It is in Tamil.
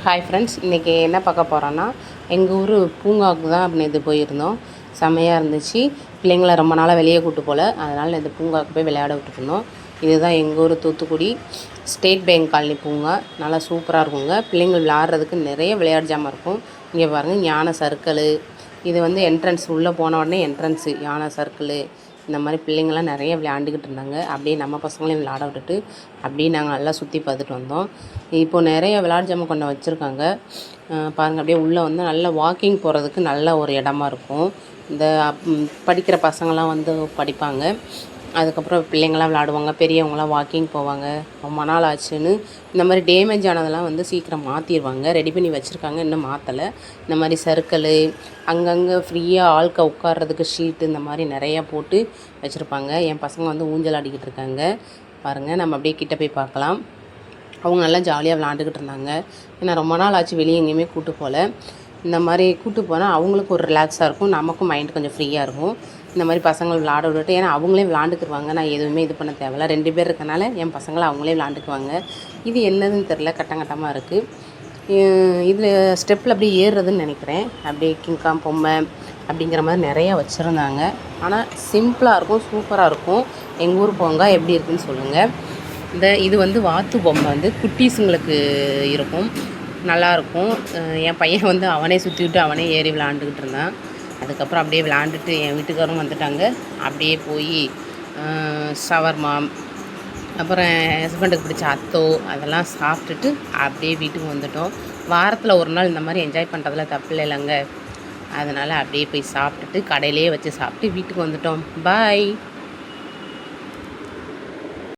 ஹாய் ஃப்ரெண்ட்ஸ், இன்றைக்கி என்ன பார்க்க போகிறோன்னா எங்கள் ஊர் பூங்காவுக்கு தான் நேற்று போயிருந்தோம். செம்மையாக இருந்துச்சு. பிள்ளைங்கள ரொம்ப நாளாக வெளியே கூட்டு போகல, அதனால் நேற்று பூங்காவுக்கு போய் விளையாட விட்டுருந்தோம். இதுதான் எங்கள் ஊர் தூத்துக்குடி ஸ்டேட் பேங்க் காலனி பூங்கா. நல்லா சூப்பராக இருக்குங்க. பிள்ளைங்கள் விளையாடுறதுக்கு நிறைய விளையாட்டு ஜாமான் இருக்கும். இங்கே பாருங்கள், யானை சர்க்கிளு, இது வந்து என்ட்ரன்ஸ், உள்ளே போன உடனே என்ட்ரன்ஸு யானை சர்க்கிளு. இந்த மாதிரி பிள்ளைங்கள்லாம் நிறைய விளையாண்டுக்கிட்டு இருந்தாங்க. அப்படியே நம்ம பசங்களையும் விளையாட விட்டுட்டு அப்படியே நாங்கள் நல்லா சுற்றி பார்த்துட்டு வந்தோம். இப்போது நிறைய விளையாட்டு ஜாமான் கொண்டு வச்சுருக்காங்க பாருங்கள். அப்படியே உள்ளே வந்து நல்லா வாக்கிங் போகிறதுக்கு நல்ல ஒரு இடமா இருக்கும். இந்த படிக்கிற பசங்களாம் வந்து படிப்பாங்க. அதுக்கப்புறம் பிள்ளைங்களாம் விளையாடுவாங்க, பெரியவங்களாம் வாக்கிங் போவாங்க. ரொம்ப நாள் ஆச்சுன்னு இந்த மாதிரி டேமேஜ் ஆனதெல்லாம் வந்து சீக்கிரம் மாற்றிடுவாங்க. ரெடி பண்ணி வச்சுருக்காங்க, இன்னும் மாற்றலை. இந்த மாதிரி சர்க்கிளு, அங்கங்கே ஃப்ரீயாக ஆட்கள் உட்கார்றதுக்கு ஷீட்டு, இந்த மாதிரி நிறையா போட்டு வச்சுருப்பாங்க. என் பசங்க வந்து ஊஞ்சல் ஆடிக்கிட்டு இருக்காங்க பாருங்கள். நம்ம அப்படியே கிட்ட போய் பார்க்கலாம். அவங்க நல்லா ஜாலியாக விளாண்டுக்கிட்டு இருந்தாங்க. ஏன்னா ரொம்ப நாள் ஆச்சு வெளியே எங்கேயுமே கூட்டு போகல. இந்த மாதிரி கூட்டு போனால் அவங்களுக்கு ஒரு ரிலாக்ஸாக இருக்கும், நமக்கும் மைண்ட் கொஞ்சம் ஃப்ரீயாக இருக்கும். இந்த மாதிரி பசங்களை விளாட விட்டுட்டு, ஏன்னா அவங்களே விளாண்டுக்குருவாங்க. நான் எதுவுமே இது பண்ண தேவையில்ல. 2 பேர் இருக்கனால என் பசங்களை அவங்களே விளாண்டுக்குவாங்க. இது என்னதுன்னு தெரில, கட்டங்கட்டமாக இருக்குது. இதில் ஸ்டெப்பில் அப்படியே ஏறுறதுன்னு நினைக்கிறேன். அப்படியே கிங்காம் பொம்மை அப்படிங்கிற மாதிரி நிறையா வச்சுருந்தாங்க. ஆனால் சிம்பிளாக இருக்கும், சூப்பராக இருக்கும். எங்கள் ஊர் பூங்கா எப்படி இருக்குதுன்னு சொல்லுங்கள். இது வந்து வாத்து பொம்மை வந்து குட்டீஸுங்களுக்கு இருக்கும், நல்லாயிருக்கும். என் பையன் வந்து அவனே சுற்றிக்கிட்டு அவனே ஏறி விளாண்டுக்கிட்டு இருந்தான். அதுக்கப்புறம் அப்படியே விளாண்டுட்டு என் வீட்டுக்காரும் வந்துட்டாங்க. அப்படியே போய் ஷவர்மா, அப்புறம் என் ஹஸ்பண்டுக்கு பிடிச்ச அத்தோ அதெல்லாம் சாப்பிட்டுட்டு அப்படியே வீட்டுக்கு வந்துட்டோம். வாரத்தில் ஒரு நாள் இந்த மாதிரி என்ஜாய் பண்ணுறதுல தப்பு இல்லைங்க. அதனால் அப்படியே போய் சாப்பிட்டுட்டு கடையிலே வச்சு சாப்பிட்டு வீட்டுக்கு வந்துட்டோம். பாய்.